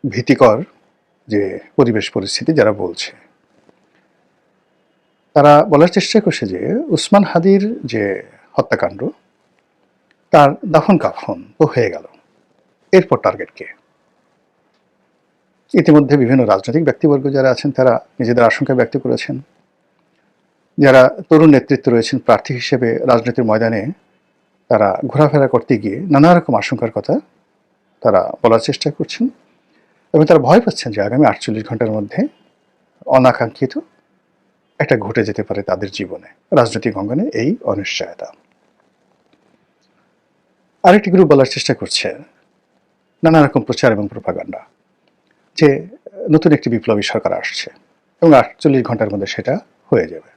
ভীতিকর যে পরিবেশ পরিস্থিতি যারা বলছে, তারা বলার চেষ্টা করছে যে উসমান হাদির যে হত্যাকাণ্ড, তার দাফন কাফন তো হয়ে গেল, এরপর টার্গেট কে? ইতিমধ্যে বিভিন্ন রাজনৈতিক ব্যক্তিবর্গ যারা আছেন তারা নিজেদের আশঙ্কা ব্যক্ত করেছেন। যারা তরুণ নেতৃত্ব রয়েছেন প্রার্থী হিসেবে রাজনীতির ময়দানে, তারা ঘোরাফেরা করতে গিয়ে নানা রকম আশঙ্কার কথা তারা বলার চেষ্টা করছেন এবং তারা ভয় পাচ্ছেন যে আগামী 48 ঘন্টার মধ্যে অনাকাঙ্ক্ষিত একটা ঘটে যেতে পারে তাদের জীবনে, রাজনৈতিক অঙ্গনে এই অনিশ্চয়তা। আরেকটি গ্রুপ বলার চেষ্টা করছে নানা রকম প্রচার এবং প্রোপাগান্ডা যে নতুন একটি বিপ্লবী সরকার আসছে এবং 48 ঘন্টার মধ্যে সেটা হয়ে যাবে,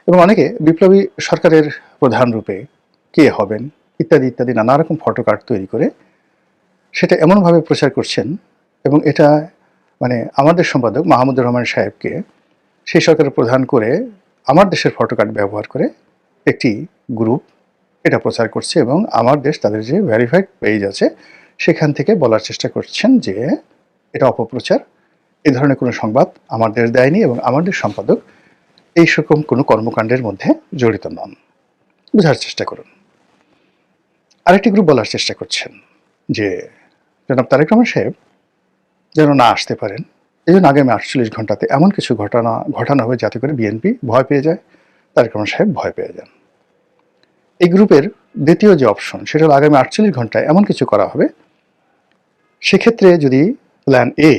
এবং অনেকে বিপ্লবী সরকারের প্রধান রূপে কে হবেন ইত্যাদি ইত্যাদি নানা রকম ফটোকার্ড তৈরি করে সেটা এমনভাবে প্রচার করছেন, এবং এটা মানে আমাদের সম্পাদক মাহমুদুর রহমান সাহেবকে সেই সরকারের প্রধান করে আমার দেশের ফটোকার্ড ব্যবহার করে একটি গ্রুপ এটা প্রচার করছে, এবং আমার দেশ তাদের যে ভেরিফাইড পেজ আছে সেখান থেকে বলার চেষ্টা করছেন যে এটা অপপ্রচার, এই ধরনের কোনো সংবাদ আমার দেশ দেয়নি এবং আমার দেশ সম্পাদক এই রকম কোনো কর্মকাণ্ডের মধ্যে জড়িত নন। বোঝার চেষ্টা করুন। আরেকটি গ্রুপ বলার চেষ্টা করছেন যে জনাব তারেক রহমান সাহেব যেন না আসতে পারেন, এই জন্য আগামী 48 ঘন্টাতে এমন কিছু ঘটানো হবে যাতে করে বিএনপি ভয় পেয়ে যায়, তারেক রহমান সাহেব ভয় পেয়ে যান। এই গ্রুপের দ্বিতীয় যে অপশন সেটা হলো আগামী 48 ঘন্টায় এমন কিছু করা হবে, সেক্ষেত্রে যদি প্ল্যান এ,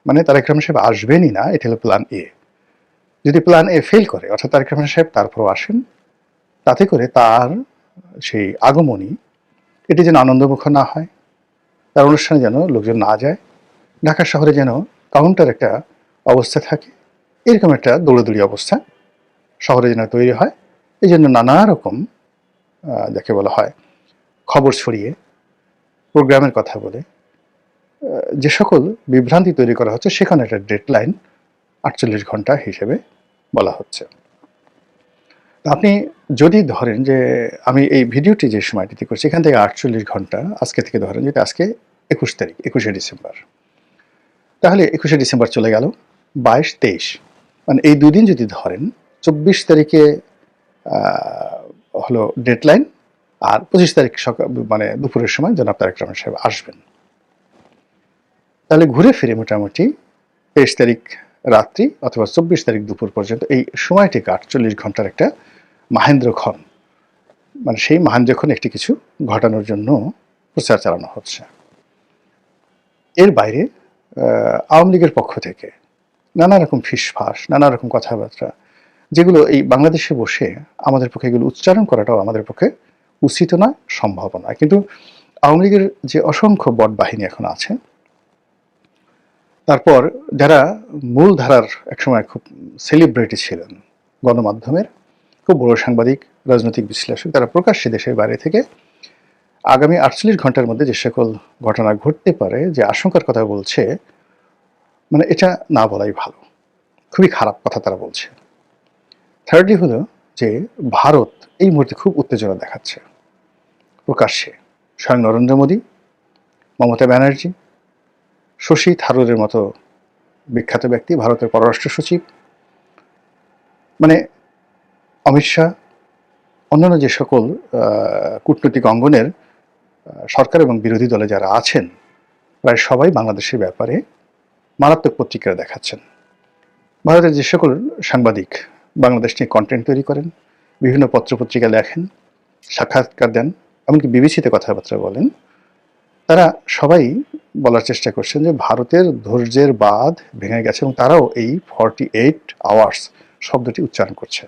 মানে তারেক রহমান সাহেব আসবেনই না, এটা হলো প্ল্যান এ, যদি প্ল্যান এ ফেল করে অর্থাৎ তারেক রহমান সাহেব তারপরও আসেন, তাতে করে তার সেই আগমনী এটি যেন আনন্দমুখর না হয়, তার অনুষ্ঠানে যেন লোকজন না যায়, ঢাকা শহরে যেন কাউন্টার একটা অবস্থা থাকে, এরকম একটা দৌড়াদৌড়ি অবস্থা শহরে যেন তৈরি হয়, এই জন্য নানা রকম যাকে বলা হয় খবর ছড়িয়ে প্রোগ্রামের কথা বলে যে সকল বিভ্রান্তি তৈরি করা হচ্ছে, সেখানে একটা ডেডলাইন 48 ঘন্টা হিসেবে বলা হচ্ছে। আপনি যদি ধরেন যে আমি এই ভিডিওটি যে সময়টিতে করছি এখান থেকে 48 ঘন্টা আজকে থেকে ধরেন যেটা আজকে 21 তারিখ, 21শে ডিসেম্বর, তাহলে 21শে ডিসেম্বর চলে গেল, 22, 23, মানে এই দুদিন যদি ধরেন 24 তারিখে হলো ডেডলাইন, আর 25 তারিখ সকাল মানে দুপুরের সময় জনাব তারেক রহমান সাহেব আসবেন, তাহলে ঘুরে ফিরে মোটামুটি 23 তারিখ রাত্রি অথবা 24 তারিখ দুপুর পর্যন্ত এই সময়টিকে 48 ঘন্টার একটা মাহেন্দ্রক্ষণ, মানে সেই মাহেন্দ্রক্ষণ একটি কিছু ঘটানোর জন্য প্রচার চালানো হচ্ছে। এর বাইরে আওয়ামী লীগের পক্ষ থেকে নানা রকম ফিসফাস, নানা রকম কথাবার্তা, যেগুলো এই বাংলাদেশে বসে আমাদের পক্ষে এগুলো উচ্চারণ করাটাও আমাদের পক্ষে উচিত নয়, সম্ভব নয়। কিন্তু আওয়ামী লীগের যে অসংখ্য বট বাহিনী এখন আছে, তারপর যারা মূল ধারার একসময় খুব সেলিব্রিটি ছিলেন গণমাধ্যমের, খুব বড় সাংবাদিক, রাজনৈতিক বিশ্লেষক, তারা প্রকাশ্যে দেশের বাইরে থেকে আগামী 48 ঘন্টার মধ্যে যে সকল ঘটনা ঘটতে পারে যে আশঙ্কার কথা বলছে, মানে এটা না বলাই ভালো, খুবই খারাপ কথা তারা বলছে। থার্ডলি হলো যে ভারত এই মুহূর্তে খুব উত্তেজনা দেখাচ্ছে প্রকাশ্যে, স্বয়ং নরেন্দ্র মোদী, মমতা ব্যানার্জি, শশী থারুরের মতো বিখ্যাত ব্যক্তি, ভারতের পররাষ্ট্র সচিব, মানে অমিত শাহ, অন্যান্য যে সকল কূটনৈতিক অঙ্গনের সরকার এবং বিরোধী দলে যারা আছেন, প্রায় সবাই বাংলাদেশের ব্যাপারে মারাত্মক পত্রিকা দেখাচ্ছেন। ভারতের যে সকল সাংবাদিক বাংলাদেশ নিয়ে কন্টেন্ট তৈরি করেন, বিভিন্ন পত্রপত্রিকা লেখেন, সাক্ষাৎকার দেন, এমনকি বিবিসিতে কথাবার্তা বলেন, তারা সবাই বলার চেষ্টা করছেন যে ভারতের ধৈর্যের বাঁধ ভেঙে গেছে, এবং তারাও এই 48 আওয়ার্স শব্দটি উচ্চারণ করছে।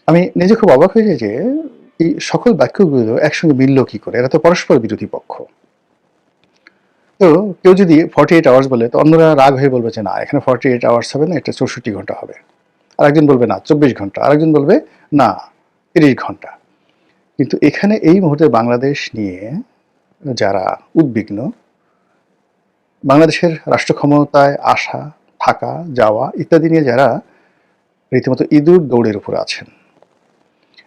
আমি নিজে খুব অবাক হয়ে যাই যে এই সকল বাক্যগুলো একসঙ্গে মিলল কি করে, এরা তো পরস্পর বিরোধী পক্ষ। তো কেউ যদি 48 আওয়ার্স বলে তো অন্যরা রাগ হয়ে বলবে যে না, এখানে 48 আওয়ার্স হবে না, এটা 64 ঘন্টা হবে। আরেকজন বলবে না 24 ঘন্টা, আরেকজন বলবে না 30 ঘন্টা। কিন্তু এখানে এই মুহূর্তে বাংলাদেশ নিয়ে যারা উদ্বিগ্ন, বাংলাদেশের রাষ্ট্র ক্ষমতায় আসা, থাকা, যাওয়া ইত্যাদি নিয়ে যারা রীতিমতো ইঁদুর দৌড়ের উপর আছেন,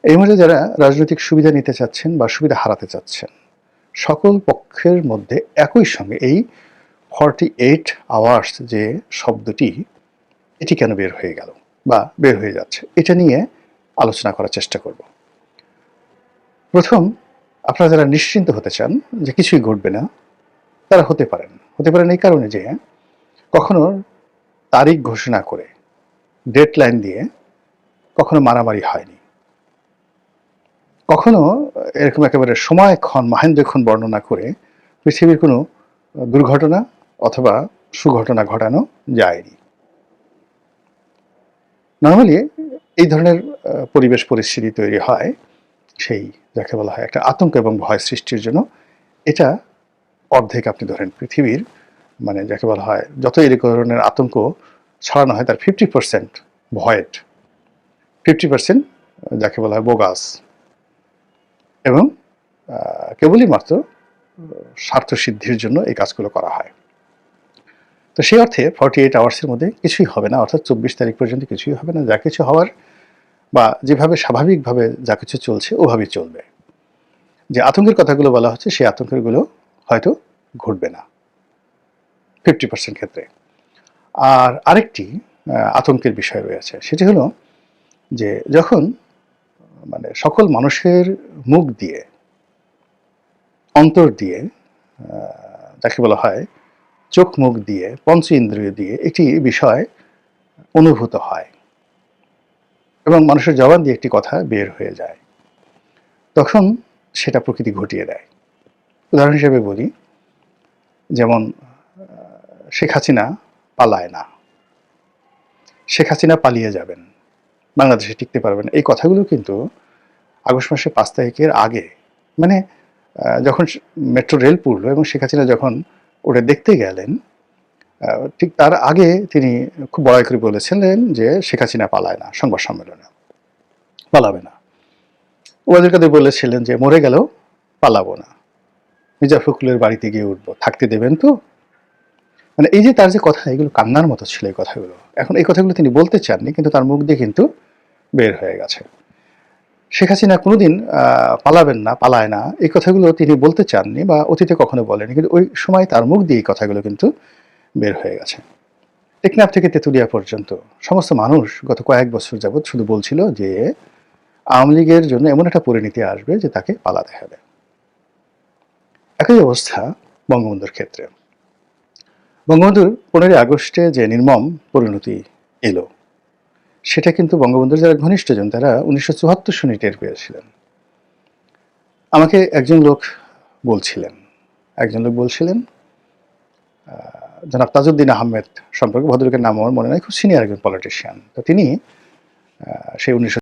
এই মুহূর্তে যারা রাজনৈতিক সুবিধা নিতে চাচ্ছেন বা সুবিধা হারাতে চাচ্ছেন, সকল পক্ষের মধ্যে একই সঙ্গে এই 48 আওয়ার্স যে শব্দটি, এটি কেন বের হয়ে গেল বা বের হয়ে যাচ্ছে, এটা নিয়ে আলোচনা করার চেষ্টা করব। প্রথম, আপনারা যারা নিশ্চিন্ত হতে চান যে কিছুই ঘটবে না, তারা হতে পারেন এই কারণে যে কখনো তারিখ ঘোষণা করে, ডেডলাইন দিয়ে কখনো মারামারি হয়নি, কখনো এরকম একেবারে সময়ক্ষণ মাহেন্দ্রক্ষণ বর্ণনা করে পৃথিবীর কোনো দুর্ঘটনা অথবা সুঘটনা ঘটানো যায়নি। নর্মালি এই ধরনের পরিবেশ পরিস্থিতি তৈরি হয় সেই যাকে বলা হয় একটা আতঙ্ক এবং ভয় সৃষ্টির জন্য। এটা অর্ধেক আপনি ধরেন পৃথিবীর, মানে যাকে বলা হয় যত এই ধরনের আতঙ্ক ছড়ানো হয় তার 50% ভয়েড, 50% যাকে বলা হয় বোগাস, এবং কেবলই মাত্র স্বার্থ সিদ্ধির জন্য এই কাজগুলো করা হয়। তো সেই অর্থে 48 আওয়ার্সের মধ্যে কিছুই হবে না, অর্থাৎ 24 তারিখ পর্যন্ত কিছুই হবে না। যা কিছু হওয়ার বা যেভাবে স্বাভাবিকভাবে যা কিছু চলছে ওভাবেই চলবে। যে আতঙ্কের কথাগুলো বলা হচ্ছে সেই আতঙ্কেরগুলো হয়তো ঘটবে না 50% ক্ষেত্রে। আর আরেকটি আতঙ্কের বিষয় রয়েছে, সেটি হলো যে যখন মানে সকল মানুষের মুখ দিয়ে, অন্তর দিয়ে, যাকে বলা হয় চোখ মুখ দিয়ে, পঞ্চ ইন্দ্রিয় দিয়ে একটি বিষয় অনুভূত হয় এবং মানুষের জবান দিয়ে একটি কথা বের হয়ে যায়, তখন সেটা প্রকৃতি ঘটিয়ে দেয়। উদাহরণ হিসেবে বলি, যেমন শেখ হাসিনা পালায় না, শেখ হাসিনা পালিয়ে যাবেন, বাংলাদেশে টিকতে পারবেন, এই কথাগুলো কিন্তু আগস্ট মাসের 5 তারিখের আগে, মানে যখন মেট্রো রেল পুরলো এবং শেখ হাসিনা যখন ওটা দেখতে গেলেন, ঠিক তার আগে তিনি খুব বড় করে বলেছিলেন যে শেখ হাসিনা পালায় না, সংবাদ সম্মেলনে পালাবে না। ওবায়দুল কাদের বলেছিলেন যে মরে গেলেও পালাবো না, মির্জা ফখরুলের বাড়িতে গিয়ে উঠবো, থাকতে দেবেন তো। মানে এই যে তার যে কথা, এগুলো কান্নার মতো ছিল এই কথাগুলো। এখন এই কথাগুলো তিনি বলতে চাননি, কিন্তু তার মুখ দিয়ে কিন্তু বের হয়ে গেছে। শেখ হাসিনা কোনোদিন পালাবেন না, পালায় না, এই কথাগুলো তিনি বলতে চাননি বা অতীতে কখনো বলেনি, কিন্তু ওই সময় তার মুখ দিয়ে এই কথাগুলো কিন্তু বের হয়ে গেছে। টেকনাফ থেকে তেঁতুলিয়া পর্যন্ত সমস্ত মানুষ গত কয়েক বছর যাবৎ শুধু বলছিল যে আওয়ামী লীগের জন্য এমন একটা পরিণতি আসবে যে তাকে পালাতে হবে। একই অবস্থা বঙ্গবন্ধুর ক্ষেত্রে। বঙ্গবন্ধুর 15 আগস্টে যে নির্মম পরিণতি এলো, সেটা কিন্তু বঙ্গবন্ধুর যারা ঘনিষ্ঠজন তারা 1974 সনে টের পেয়েছিলেন। আমাকে একজন লোক বলছিলেন জনাব তাজউদ্দিন আহমেদ সম্পর্কে, ভদ্রলোকের নাম আমার মনে নাই, খুব সিনিয়র একজন পলিটিশিয়ান। তো তিনি সেই